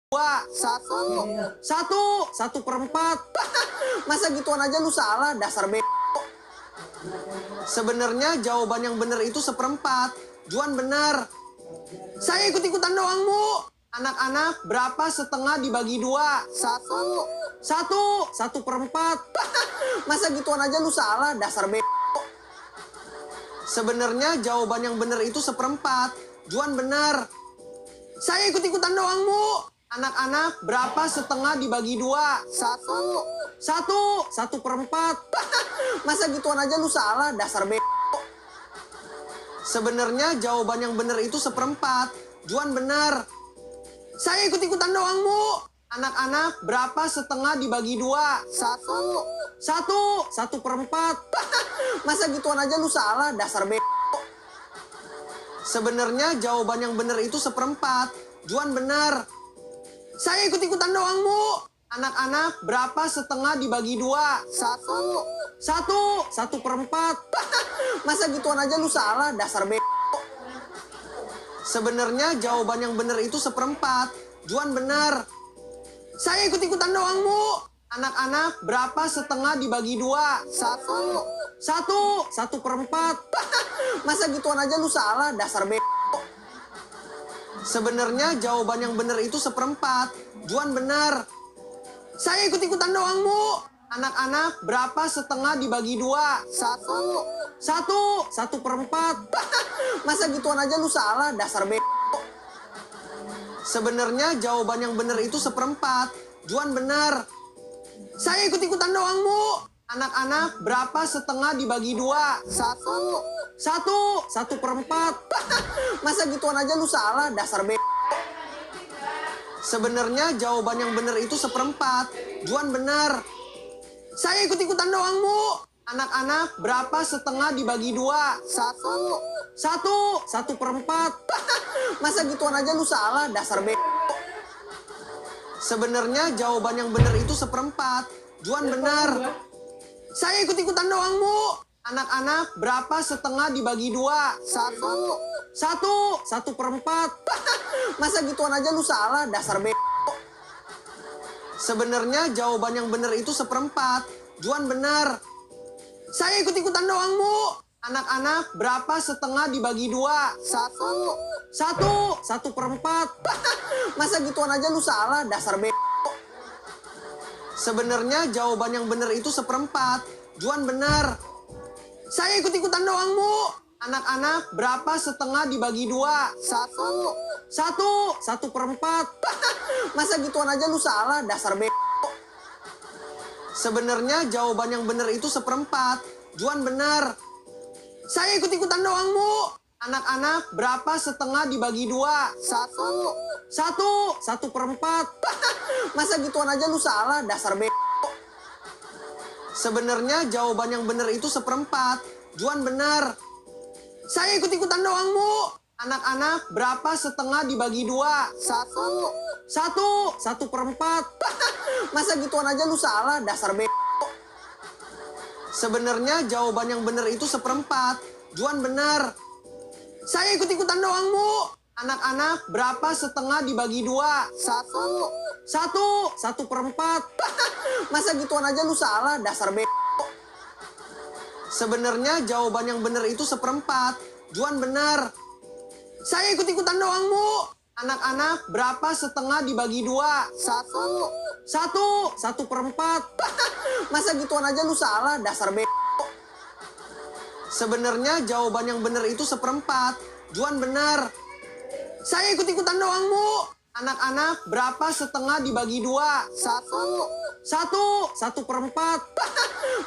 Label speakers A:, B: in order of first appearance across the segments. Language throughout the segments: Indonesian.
A: Dua, satu per empat. Masa gituan aja lu salah, dasar b. Sebenarnya jawaban yang benar itu seperempat. Juan benar. Saya ikut-ikutan doang, Bu. Anak-anak, berapa setengah dibagi dua? Satu per empat. Masa gituan aja lu salah, dasar b. Sebenarnya jawaban yang benar itu seperempat. Juan benar. Saya ikut-ikutan doang, Bu. Anak-anak, berapa setengah dibagi dua? Satu per empat. Masa gituan aja lu salah, dasar b. Sebenarnya jawaban yang benar itu seperempat. Juan benar. Saya ikut-ikutan doang, Bu. Anak-anak, berapa setengah dibagi dua? Satu per empat. Masa gituan aja lu salah, dasar b. Sebenarnya jawaban yang benar itu seperempat. Juan benar. Saya ikut-ikutan doang, Bu. Anak-anak, berapa setengah dibagi dua? Satu per empat. Masa gituan aja lu salah, dasar b. Sebenarnya jawaban yang benar itu seperempat. Juan benar. Saya ikut-ikutan doang, Bu. Anak-anak, berapa setengah dibagi dua? Satu per empat. Masa gituan aja lu salah, dasar b. Sebenarnya jawaban yang benar itu seperempat. Juan benar. Saya ikut-ikutan doang, Bu. Anak-anak, berapa setengah dibagi dua? Satu per empat. Masa gituan aja lu salah, dasar b. Sebenarnya jawaban yang benar itu seperempat. Juan benar. Saya ikut-ikutan doang, Bu. Anak-anak, berapa setengah dibagi dua? Satu per empat. Masa gituan aja lu salah, dasar b. Sebenarnya jawaban yang benar itu seperempat. Juan benar. Saya ikut-ikutan doang, Bu. Anak-anak, berapa setengah dibagi dua? Satu per empat. Masa gituan aja lu salah, dasar b. Sebenarnya jawaban yang benar itu seperempat. Juan benar. Saya ikut-ikutan doang, Bu. Anak-anak, berapa setengah dibagi dua? Satu per empat. Masa gituan aja lu salah, dasar b. Sebenarnya jawaban yang benar itu seperempat. Juan benar. Saya ikut-ikutan doang, Bu. Anak-anak, berapa setengah dibagi dua? Satu per empat. Masa gituan aja lu salah, dasar b. Sebenarnya jawaban yang benar itu seperempat. Juan benar. Saya ikut-ikutan doang, Bu. Anak-anak, berapa setengah dibagi dua? Satu per empat. Masa gituan aja lu salah, dasar b. Sebenarnya jawaban yang benar itu seperempat. Juan benar. Saya ikut-ikutan doang, Bu. Anak-anak, berapa setengah dibagi dua? Satu per empat. Masa gituan aja lu salah, dasar b. Sebenarnya jawaban yang benar itu seperempat. Juan benar. Saya ikut-ikutan doang, Bu. Anak-anak, berapa setengah dibagi dua? Satu per empat. Masa gituan aja lu salah, dasar b. Sebenarnya jawaban yang benar itu seperempat. Juan benar. Saya ikut-ikutan doang, Bu. Anak-anak, berapa setengah dibagi dua? Satu per empat. Masa gituan aja lu salah, dasar b. Sebenarnya jawaban yang benar itu seperempat. Juan benar. Saya ikut-ikutan doang, Bu. Anak-anak, berapa setengah dibagi dua? Satu per empat. Masa gituan aja lu salah, dasar b. Sebenarnya jawaban yang benar itu seperempat. Juan benar. Saya ikut-ikutan doang, Bu. Anak-anak, berapa setengah dibagi dua? Satu per empat.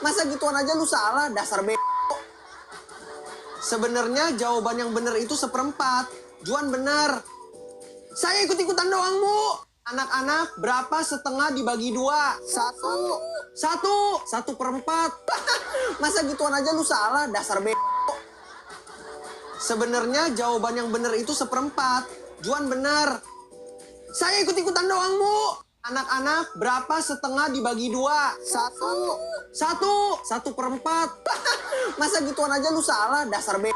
A: Masa gituan aja lu salah, dasar b. Sebenarnya jawaban yang benar itu seperempat. Juan benar. Saya ikut-ikutan doang, Bu. Anak-anak, berapa setengah dibagi dua? Satu per empat. Masa gituan aja lu salah, dasar b. Sebenarnya jawaban yang benar itu seperempat. Juan benar. Saya ikut-ikutan doang, Bu. Anak-anak, berapa setengah dibagi dua? Satu per empat. Masa gituan aja lu salah, dasar b.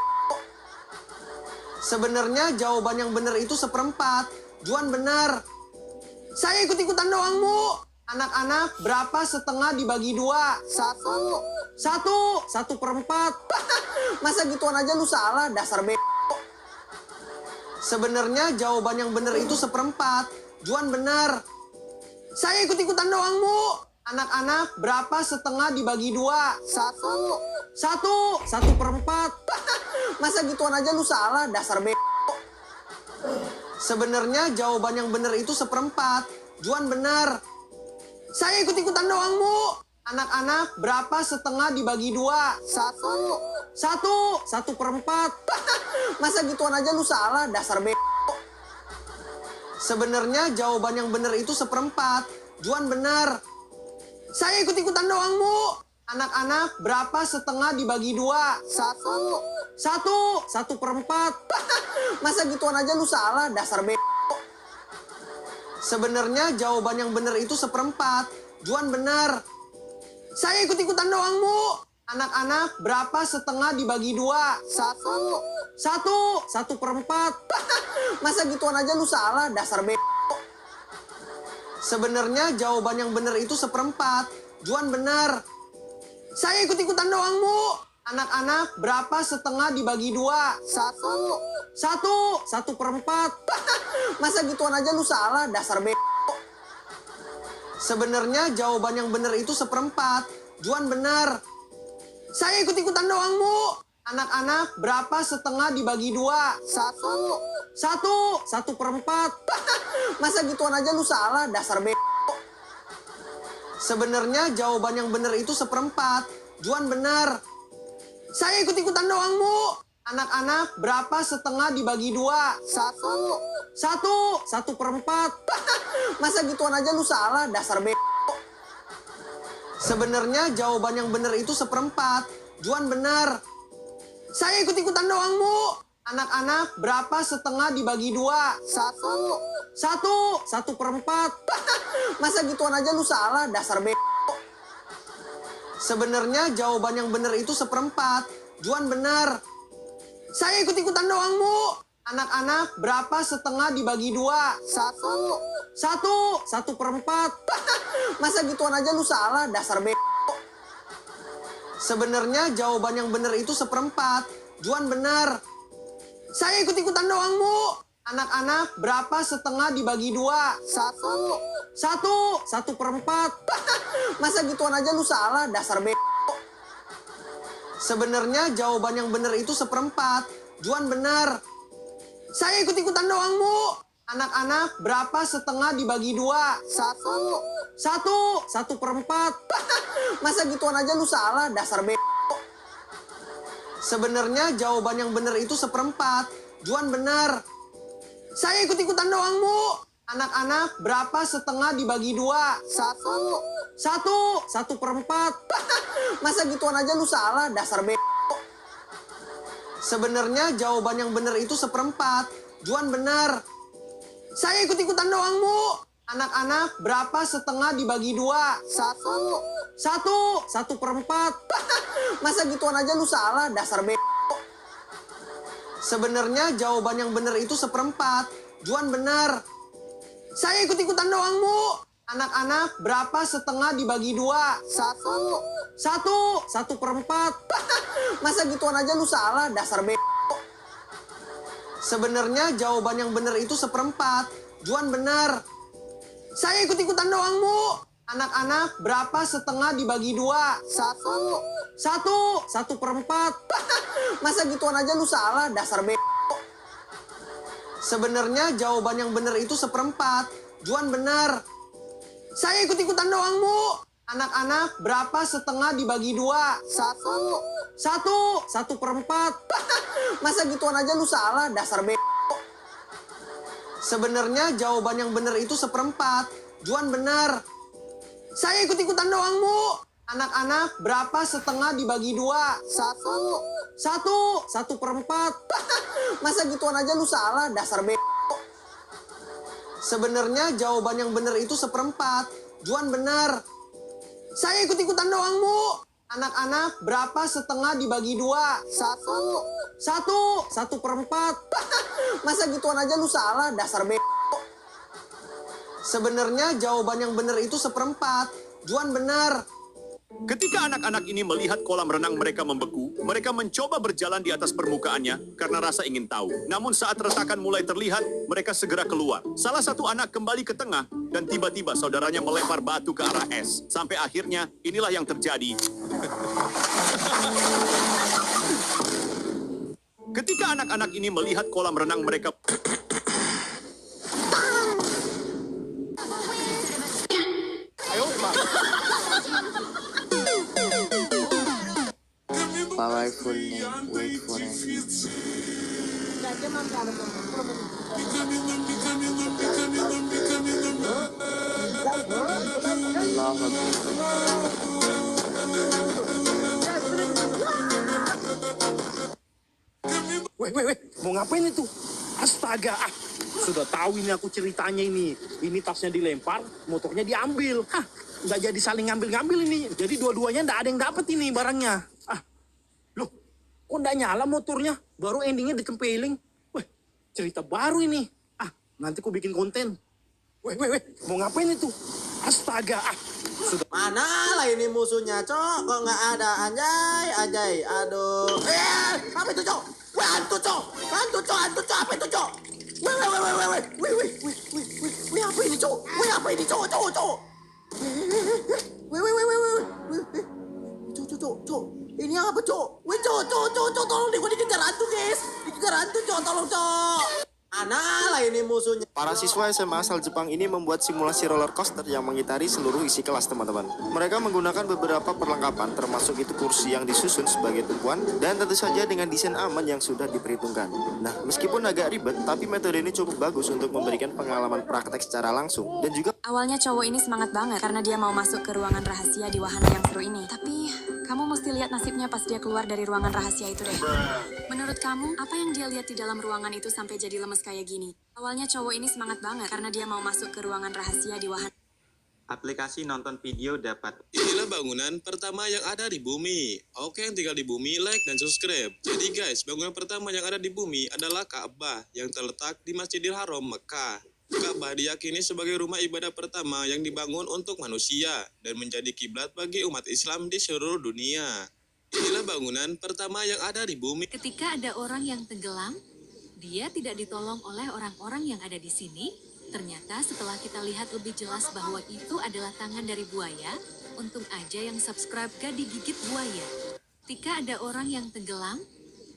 A: Sebenarnya jawaban yang benar itu seperempat. Juan benar. Saya ikut-ikutan doang, Bu. Anak-anak, berapa setengah dibagi 2?
B: 1.
A: 1/4. Masa gituan aja lu salah, dasar Sebenarnya jawaban yang benar itu 1/4. Juan benar. Saya ikut-ikutan doang, Bu. Anak-anak, berapa setengah dibagi 2?
B: 1.
A: 1/4. Masa gituan aja lu salah, dasar Sebenarnya jawaban yang benar itu 1/4. Juan benar. Saya ikut-ikutan doang, Bu. Anak-anak, berapa setengah dibagi 2?
B: 1.
A: 1/4. Masa gituan aja lu salah, dasar Sebenarnya jawaban yang benar itu 1/4. Juan benar. Saya ikut-ikutan doang, Bu. Anak-anak, berapa setengah dibagi 2?
B: 1.
A: 1/4. Masa gituan aja lu salah, dasar Sebenarnya jawaban yang benar itu 1/4. Juan benar. Saya ikut-ikutan doang, Bu. Anak-anak, berapa setengah dibagi 2?
B: 1.
A: 1/4. Masa gituan aja lu salah, dasar Sebenarnya jawaban yang benar itu 1/4. Juan benar. Saya ikut-ikutan doang, Bu. Anak-anak, berapa setengah dibagi 2?
B: 1.
A: 1/4. Masa gituan aja lu salah, dasar Sebenarnya jawaban yang benar itu 1/4. Juan benar. Saya ikut-ikutan doang, Bu. Anak-anak, berapa setengah dibagi 2?
B: 1.
A: 1/4. Masa gituan aja lu salah, dasar Sebenarnya jawaban yang benar itu 1/4. Juan benar. Saya ikut-ikutan doang, Bu. Anak-anak, berapa setengah dibagi 2?
B: 1.
A: 1/4. Masa gituan aja lu salah, dasar Sebenarnya jawaban yang benar itu 1/4. Juan benar. Saya ikut-ikutan doang, Bu. Anak-anak, berapa setengah dibagi 2?
B: 1.
A: 1/4. Masa gituan aja lu salah, dasar Sebenarnya jawaban yang benar itu 1/4. Juan benar. Saya ikut-ikutan doang, Bu. Anak-anak, berapa setengah dibagi 2?
B: 1.
A: 1/4. Masa gituan aja lu salah, dasar Sebenarnya jawaban yang benar itu 1/4. Juan benar. Saya ikut-ikutan doang, Bu. Anak-anak, berapa setengah dibagi 2?
B: 1.
A: 1/4. Masa gituan aja lu salah, dasar Sebenarnya jawaban yang benar itu 1/4. Juan benar. Saya ikut-ikutan doang, Bu. Anak-anak, berapa setengah dibagi 2?
B: 1.
A: 1/4. Masa gituan aja lu salah, dasar Sebenarnya jawaban yang benar itu 1/4. Juan benar. Saya ikut-ikutan doang, Bu. Anak-anak, berapa setengah dibagi 2?
B: 1.
A: 1/4. Masa gituan aja lu salah, dasar Sebenarnya jawaban yang benar itu 1/4. Juan benar. Saya ikut-ikutan doang, Bu. Anak-anak, berapa setengah dibagi 2?
B: 1.
A: 1/4. Masa gituan aja lu salah, dasar Sebenarnya jawaban yang benar itu 1/4. Juan benar. Saya ikut-ikutan doang, Bu. Anak-anak, berapa setengah dibagi 2?
B: 1.
A: 1/4. Masa gituan aja lu salah, dasar Sebenarnya jawaban yang benar itu 1/4. Juan benar. Saya ikut-ikutan doang, Bu. Anak-anak, berapa setengah dibagi 2?
B: 1.
A: 1/4. Masa gituan aja lu salah, dasar Sebenarnya jawaban yang benar itu 1/4. Juan benar. Saya ikut-ikutan doang, Bu. Anak-anak, berapa setengah dibagi 2?
B: 1.
A: 1/4. Masa gituan aja lu salah, dasar Sebenarnya jawaban yang benar itu 1/4. Juan benar. Saya ikut-ikutan doang, Bu. Anak-anak, berapa setengah dibagi 2?
B: 1.
A: 1/4. Masa gituan aja lu salah, dasar Sebenarnya jawaban yang benar itu 1/4. Juan benar. Saya ikut-ikutan doang, Bu. Anak-anak, berapa setengah dibagi 2?
B: 1.
A: 1/4. Masa gituan aja lu salah, dasar Sebenarnya jawaban yang benar itu seperempat. Juan benar.
C: Ketika anak-anak ini melihat kolam renang mereka membeku, mereka mencoba berjalan di atas permukaannya karena rasa ingin tahu. Namun saat retakan mulai terlihat, mereka segera keluar. Salah satu anak kembali ke tengah dan tiba-tiba saudaranya melempar batu ke arah es. Sampai akhirnya inilah yang terjadi. Ketika anak-anak ini melihat kolam renang mereka...
D: Powerful name, wait for it. Allahu Akbar.
E: Weh, mau ngapain itu? Astaga, sudah tahu ini aku ceritanya ini. Ini tasnya dilempar, motornya diambil. Nggak jadi saling ngambil-ngambil ini. Jadi dua-duanya nggak ada yang dapat ini barangnya. Loh, kok nggak nyala motornya? Baru endingnya ditempelin. Weh, cerita baru ini. Nanti aku bikin konten. Weh, mau ngapain itu? Astaga, sudah.
F: Mana lah ini musuhnya, Cok? Kok nggak ada? Anjay. Aduh. Apa itu, Cok? Weh, hantu, Cok. Hantu, Cok. Apa itu, Cok? Weh. Weh, apa ini, Cok? Weh, apa ini, Cok? Weh. Cok. Ini apa, Cok? Weh, Cok. Tolong deh, gue dikejar hantu, guys. Dikejar hantu, Cok. Tolong, Cok. Mana lah ini musuhnya.
D: Para siswa SMA asal Jepang ini membuat simulasi roller coaster yang mengitari seluruh isi kelas teman-teman. Mereka menggunakan beberapa perlengkapan termasuk itu kursi yang disusun sebagai tumpuan dan tentu saja dengan desain aman yang sudah diperhitungkan. Nah, meskipun agak ribet, tapi metode ini cukup bagus untuk memberikan pengalaman praktek secara langsung dan juga
G: Awalnya cowok ini semangat banget karena dia mau masuk ke ruangan rahasia di wahana yang seru ini. Tapi kamu mesti lihat nasibnya pas dia keluar dari ruangan rahasia itu deh. Menurut kamu, apa yang dia lihat di dalam ruangan itu sampai jadi lemes kayak gini? Awalnya cowok ini semangat banget karena dia mau masuk ke ruangan rahasia di wahana.
H: Aplikasi nonton video dapat.
I: Inilah bangunan pertama yang ada di bumi. Oke, yang tinggal di bumi, like dan subscribe. Jadi guys, bangunan pertama yang ada di bumi adalah Ka'bah yang terletak di Masjidil Haram, Mekah. Ka'bah diyakini sebagai rumah ibadah pertama yang dibangun untuk manusia dan menjadi kiblat bagi umat Islam di seluruh dunia. Inilah bangunan pertama yang ada di bumi.
J: Ketika ada orang yang tenggelam, dia tidak ditolong oleh orang-orang yang ada di sini. Ternyata setelah kita lihat lebih jelas bahwa itu adalah tangan dari buaya, untung aja yang subscribe gak digigit buaya. Ketika ada orang yang tenggelam,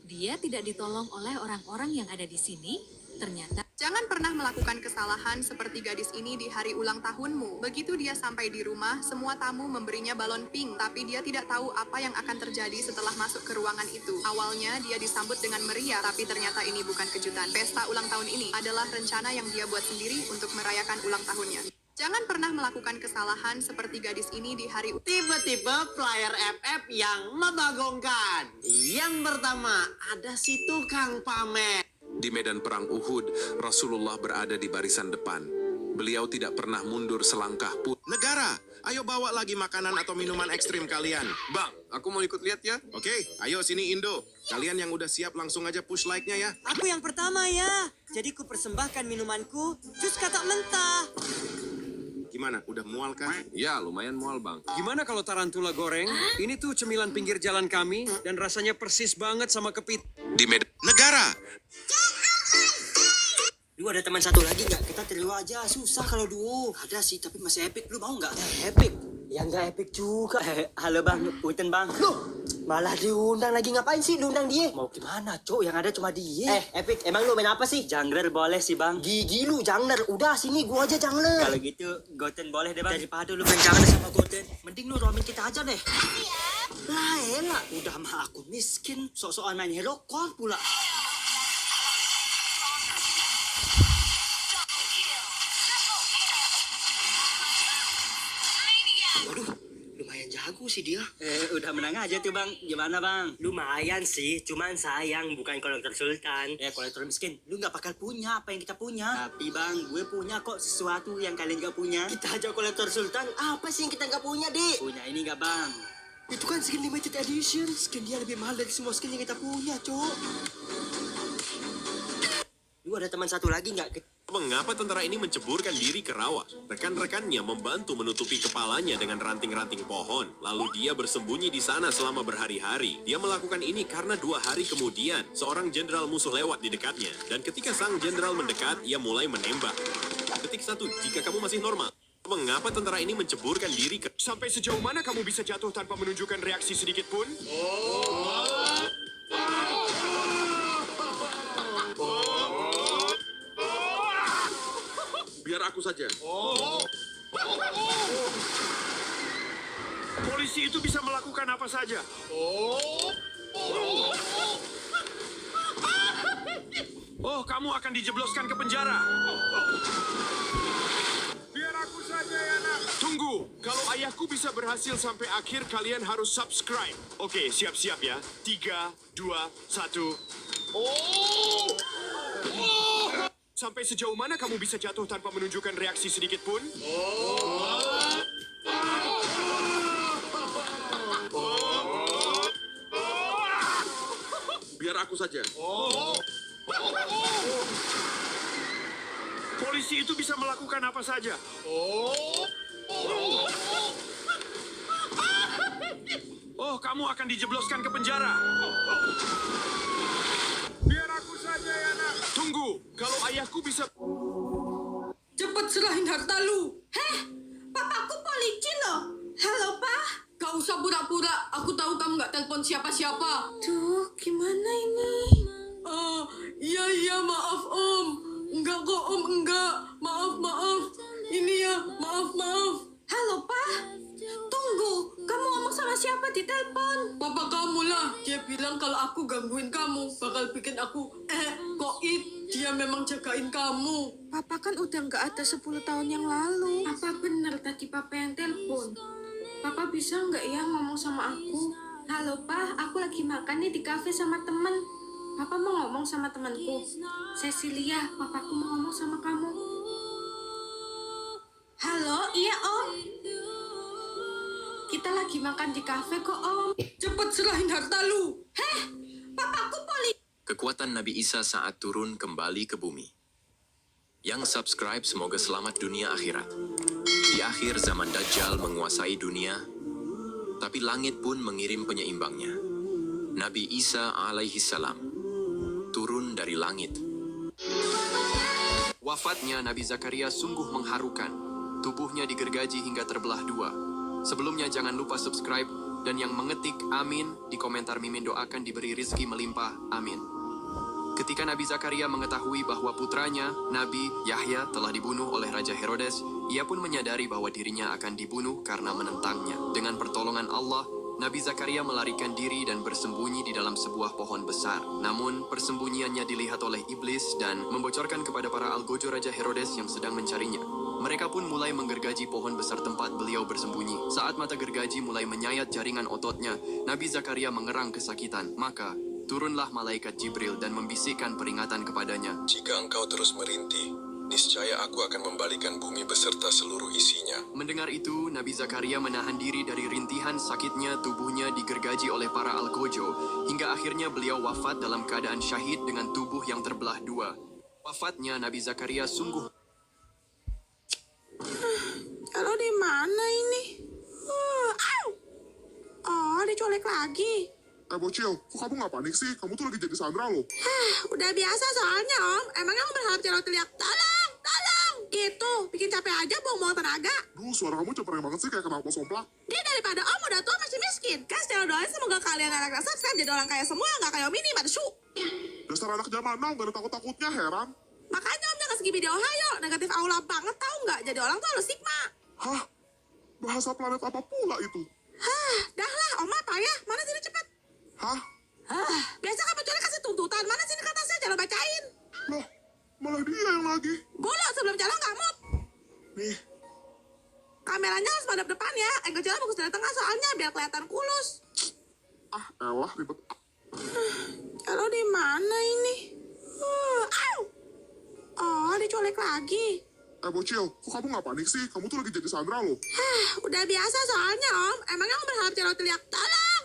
J: dia tidak ditolong oleh orang-orang yang ada di sini. Ternyata
K: jangan pernah melakukan kesalahan seperti gadis ini di hari ulang tahunmu. Begitu dia sampai di rumah, semua tamu memberinya balon pink, tapi dia tidak tahu apa yang akan terjadi setelah masuk ke ruangan itu. Awalnya dia disambut dengan meriah, tapi ternyata ini bukan kejutan. Pesta ulang tahun ini adalah rencana yang dia buat sendiri untuk merayakan ulang tahunnya. Jangan pernah melakukan kesalahan seperti gadis ini di hari
F: Tipe-tipe player FF yang membagongkan. Yang pertama, ada si tukang pamer.
L: Di medan perang Uhud, Rasulullah berada di barisan depan. Beliau tidak pernah mundur selangkah pun.
C: Negara, ayo bawa lagi makanan atau minuman ekstrim kalian.
L: Bang, aku mau ikut lihat ya.
C: Oke, ayo sini Indo. Kalian yang udah siap langsung aja push like-nya ya.
F: Aku yang pertama ya. Jadi ku persembahkan minumanku, jus katak mentah.
C: Gimana, udah mual kah?
L: Ya, lumayan mual bang.
I: Gimana kalau tarantula goreng? Ini tuh cemilan pinggir jalan kami dan rasanya persis banget sama kepit.
L: Di medan...
C: Negara,
F: Lu ada teman satu lagi nggak? Kita trio aja, susah kalau duo. Ada sih, tapi masih epic. Lu mau nggak? Epic? Ya nggak epic juga. Halo bang, punten bang. Loh, malah diundang lagi, ngapain sih diundang dia? Mau gimana, Cok? Yang ada cuma dia. Epic, emang lu main apa sih? Jungler boleh sih bang. Gigi lu jungler, udah sini gua aja jungler. Kalau gitu, Goten boleh deh bang. Daripada lu main jungler sama Goten, mending lu roamin kita aja deh. Lah enak, udah mah aku miskin, sok-sokan main hero call pula. Waduh, lumayan jago sih dia. Udah menang aja tuh bang. Gimana bang? Lumayan sih, cuman sayang bukan kolektor sultan. Kolektor miskin, lu nggak bakal punya apa yang kita punya. Tapi bang, gue punya kok sesuatu yang kalian nggak punya. Kita aja kolektor sultan, apa sih yang kita nggak punya, Dik? Punya ini nggak bang? Itu kan skin limited edition. Skin dia lebih mahal dari semua skin yang kita punya, Cok. Lu ada teman satu lagi nggak?
C: Mengapa tentara ini menceburkan diri ke rawa? Rekan-rekannya membantu menutupi kepalanya dengan ranting-ranting pohon. Lalu dia bersembunyi di sana selama berhari-hari. Dia melakukan ini karena 2 hari kemudian, seorang jenderal musuh lewat di dekatnya. Dan ketika sang jenderal mendekat, ia mulai menembak. Ketik 1, jika kamu masih normal. Mengapa tentara ini menceburkan diri ke... Sampai sejauh mana kamu bisa jatuh tanpa menunjukkan reaksi sedikit pun?
L: Biar aku saja.
C: Polisi itu bisa melakukan apa saja. Oh, kamu akan dijebloskan ke penjara. Biar aku saja ya, nak. Tunggu, kalau ayahku bisa berhasil sampai akhir, kalian harus subscribe. Oke, siap-siap ya. 3, 2, 1. Sampai sejauh mana kamu bisa jatuh tanpa menunjukkan reaksi sedikit pun?
L: Biar aku saja.
C: Polisi itu bisa melakukan apa saja. Oh, kamu akan dijebloskan ke penjara. Biar aku saja ya, nak. Tunggu, kalau ayahku bisa...
B: Cepat serahin harta lu. Heh, papaku polisi loh. Halo, Pak. Gak usah pura-pura. Aku tahu kamu gak telepon siapa-siapa. Tuh, gimana ini? Iya, maaf, Om. Enggak kok, Om, enggak. Maaf. Ini ya, maaf. Halo, Pak. Tunggu, kamu ngomong sama siapa di telepon? Papa kamu lah. Dia bilang kalau aku gangguin kamu, bakal bikin aku koit. Dia memang jagain kamu. Papa kan udah nggak ada 10 tahun yang lalu. Apa benar tadi Papa yang telepon? Papa bisa nggak ya ngomong sama aku? Halo, Pak. Aku lagi makan nih di kafe sama temen. Papa mau ngomong sama temanku. Cecilia, papaku mau ngomong sama kamu. Halo, iya, Om. Kita lagi makan di kafe kok, Om. Cepet serahin harta lu. Heh, papaku polisi.
M: Kekuatan Nabi Isa saat turun kembali ke bumi. Yang subscribe semoga selamat dunia akhirat. Di akhir zaman Dajjal menguasai dunia, tapi langit pun mengirim penyeimbangnya. Nabi Isa alaihi salam turun dari langit. Wafatnya Nabi Zakaria sungguh mengharukan. Tubuhnya digergaji hingga terbelah 2. Sebelumnya jangan lupa subscribe dan yang mengetik amin di komentar Mimin doakan diberi rizki melimpah. Amin. Ketika Nabi Zakaria mengetahui bahwa putranya, Nabi Yahya, telah dibunuh oleh Raja Herodes, ia pun menyadari bahwa dirinya akan dibunuh karena menentangnya. Dengan pertolongan Allah, Nabi Zakaria melarikan diri dan bersembunyi di dalam sebuah pohon besar. Namun, persembunyiannya dilihat oleh iblis dan membocorkan kepada para algojo Raja Herodes yang sedang mencarinya. Mereka pun mulai menggergaji pohon besar tempat beliau bersembunyi. Saat mata gergaji mulai menyayat jaringan ototnya, Nabi Zakaria mengerang kesakitan. Maka, turunlah malaikat Jibril dan membisikkan peringatan kepadanya.
L: Jika engkau terus merintih, niscaya aku akan membalikan bumi beserta seluruh isinya.
M: Mendengar itu, Nabi Zakaria menahan diri dari rintihan sakitnya. Tubuhnya digergaji oleh para algojo, hingga akhirnya beliau wafat dalam keadaan syahid dengan tubuh yang terbelah 2. Wafatnya Nabi Zakaria sungguh...
B: Kalau di mana ini? Oh, diculik lagi.
N: Bocil, kok kamu nggak panik sih? Kamu tuh lagi jadi Sandra loh.
B: Udah biasa soalnya, Om. Emangnya Om berharap Celo teriak, tolong! Gitu, bikin capek aja buang-buang tenaga.
N: Duh, suara kamu cemerlang banget sih kayak kenapa somplak.
B: Dia daripada Om udah tua masih miskin. Kan Celo doain semoga kalian anak subscribe jadi orang kaya semua, nggak kayak Om ini, pada syuk.
N: Dasar anak zaman now, gak ada takut-takutnya, heran.
B: Makanya Om jangan segi video hayo, negatif aula banget tau nggak? Jadi orang tuh harus stigma.
N: Hah? Bahasa planet apa pula itu?
B: Dah lah, Om apa ya? Mana sini cepet?
N: Hah?
B: Biasa kan penculik kasih tuntutan. Mana sini kertasnya? Jangan bacain.
N: Loh, malah dia yang lagi.
B: Gula sebelum jalan nggak mood.
N: Nih.
B: Kameranya harus madep depan ya. Angle jalan bagus dari tengah soalnya biar kelihatan kulus.
N: Elah, ribet.
B: Kalau di mana ini? Oh, diculik lagi.
N: Bocil, kok kamu nggak panik sih? Kamu tuh lagi jadi Sandra loh.
B: Udah biasa soalnya, Om. Emangnya Om berharap Celo teriak, tolong!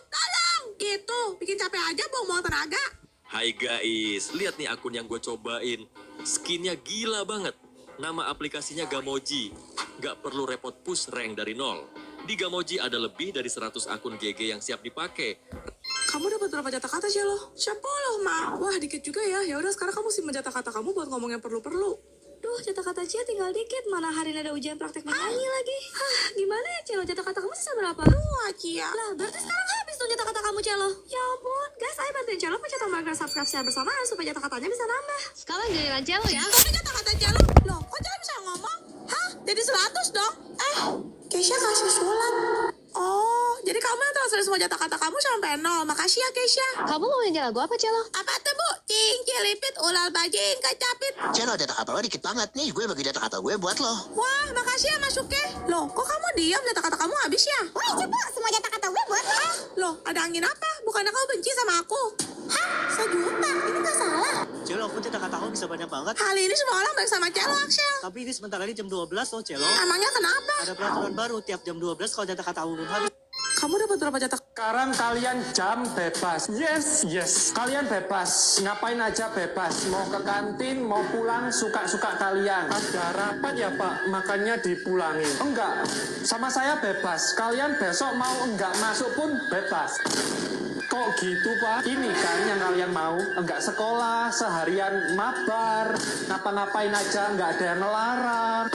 B: Gitu, bikin capek aja buang-buang tenaga.
O: Hai guys, lihat nih akun yang gue cobain. Skinnya gila banget. Nama aplikasinya Gamoji. Nggak perlu repot push rank dari nol. Di Gamoji ada lebih dari 100 akun GG yang siap dipakai.
B: Kamu dapat berapa jatah kata, Cielo? 10, Mak. Wah, dikit juga ya. Ya udah, sekarang kamu simpen jatah kata kamu buat ngomong yang perlu-perlu. Duh, jatah kata Cia tinggal dikit. Mana hari ini ada ujian praktek menyanyi lagi. Hah, gimana ya, Cielo? Jatah kata kamu sisa berapa? 2, Cia. Lah, berarti sekarang habis tuh jatah kata kamu, Cielo. Ya ampun, guys, ayo bantuin Cielo pencet tombol subscribe share bersamaan supaya jatah katanya bisa nambah.
J: Sekarang giliran Cielo ya.
B: Tapi jatah kata Cielo, loh, kok Cielo bisa ngomong? Hah? Jadi 100 dong? Keisha kasih sulat. Oh, jadi kamu yang transfer semua jatah kata kamu sampai 0. Makasih ya, Keisha.
J: Kamu mau nyanyi lagu apa, Cielo?
B: Apa tuh, Bu? Cing, cilipit, ulal bajing, kacapit.
F: Cielo, data kata lo dikit banget nih. Gue bagi data kata gue buat lo.
B: Wah, makasih ya, Mas Suke. Loh, kok kamu diam? Jatah kata kamu habis ya? Wah, coba semua jatah kata gue buat lo. Loh, ada angin apa? Bukannya kamu benci sama aku? Hah? 1 juta? Ini gak salah.
F: Cielo, aku data kata lo bisa banyak banget.
B: Kali ini semua orang baik sama Cielo, Axel.
F: Tapi ini sebentar lagi jam 12 loh, Cielo.
B: Emangnya kenapa?
F: Ada peraturan baru tiap jam 12 kalau data kata belum habis.
B: Kamu dapat berapa jatah?
P: Sekarang kalian jam bebas. Yes. Kalian bebas. Ngapain aja bebas. Mau ke kantin, mau pulang, suka-suka kalian. Ada rapat ya Pak, makanya dipulangin. Enggak, sama saya bebas. Kalian besok mau enggak masuk pun bebas. Kok gitu Pak? Ini kan yang kalian mau. Enggak sekolah, seharian mabar. Ngapa-ngapain aja, enggak ada yang ngelarang.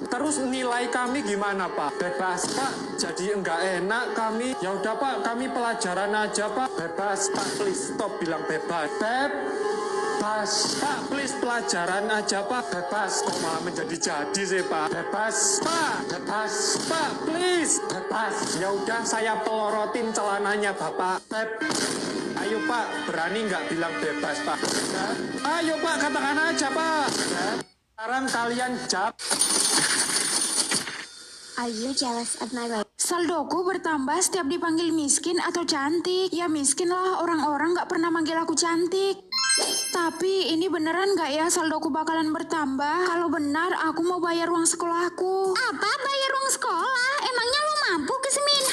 P: Terus nilai kami gimana Pak? Bebas Pak, jadi enggak enak kami. Ya udah Pak, kami pelajaran aja Pak. Bebas Pak, please stop bilang bebas. Bebas Pak, please pelajaran aja Pak. Bebas, kok malah menjadi-jadi sih Pak. Bebas Pak, please. Bebas, ya udah saya pelorotin celananya Bapak. Ayo Pak, berani nggak bilang bebas Pak? Ayo Pak, katakan aja Pak. Sekarang kalian jawab.
Q: Are you jealous of my weight? Saldoku bertambah setiap dipanggil miskin atau cantik. Ya miskin lah, orang-orang gak pernah manggil aku cantik. Tapi ini beneran gak ya saldoku bakalan bertambah? Kalau benar, aku mau bayar uang sekolahku. Apa? Bayar uang sekolah? Emangnya lo mampu, Kismin?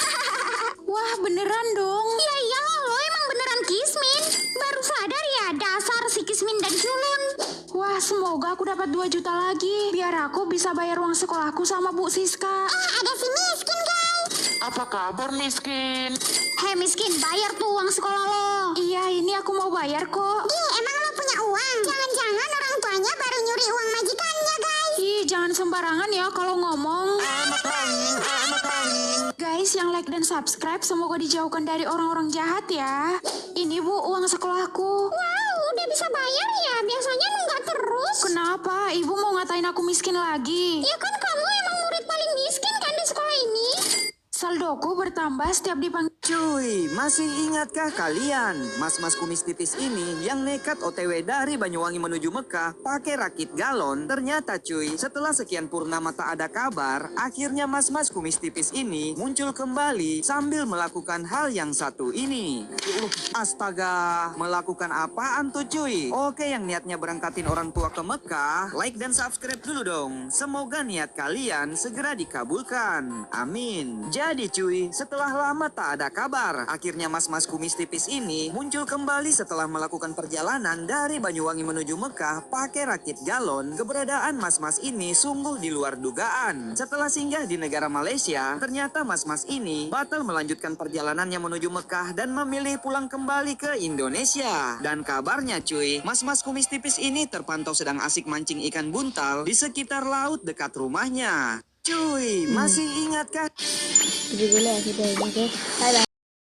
Q: Wah, beneran dong. Iya iyalah, lo emang beneran Kismin. Baru sadar ya, dasar si Kismin dan Culun. Wah, semoga aku dapat 2 juta lagi. Biar aku bisa bayar uang sekolahku sama Bu Siska. Ada si miskin, guys.
P: Apa kabar miskin?
Q: Hei miskin, bayar tuh uang sekolah lo. Iya, ini aku mau bayar kok. Ih, emang lo punya uang? Jangan-jangan orang tuanya baru nyuri uang majikannya, guys. Ih, jangan sembarangan ya kalau ngomong. Guys, yang like dan subscribe semoga dijauhkan dari orang-orang jahat ya. Ini Bu, uang sekolahku. Wow, udah bisa bayar ya? Biasanya nunggak terus. Kenapa? Ibu mau ngatain aku miskin lagi? Ya kan kamu emang murid paling miskin kan di sekolah ini. Saldoku bertambah setiap dipanggil.
R: Cuy, masih ingatkah kalian mas-mas kumis tipis ini yang nekat OTW dari Banyuwangi menuju Mekah pakai rakit galon? Ternyata cuy, setelah sekian purnama tak ada kabar, akhirnya mas-mas kumis tipis ini muncul kembali sambil melakukan hal yang satu ini. Astaga, melakukan apaan tuh cuy? Oke, yang niatnya berangkatin orang tua ke Mekah, like dan subscribe dulu dong. Semoga niat kalian segera dikabulkan. Amin. Jadi cuy, setelah lama tak ada kabar, akhirnya mas-mas kumis tipis ini muncul kembali setelah melakukan perjalanan dari Banyuwangi menuju Mekah pakai rakit galon. Keberadaan mas-mas ini sungguh di luar dugaan. Setelah singgah di negara Malaysia, ternyata mas-mas ini batal melanjutkan perjalanannya menuju Mekah dan memilih pulang kembali ke Indonesia. Dan kabarnya cuy, mas-mas kumis tipis ini terpantau sedang asik mancing ikan buntal di sekitar laut dekat rumahnya. Cuy, masih ingatkah?
Q: Jadi boleh aku dah, oke? Bye bye.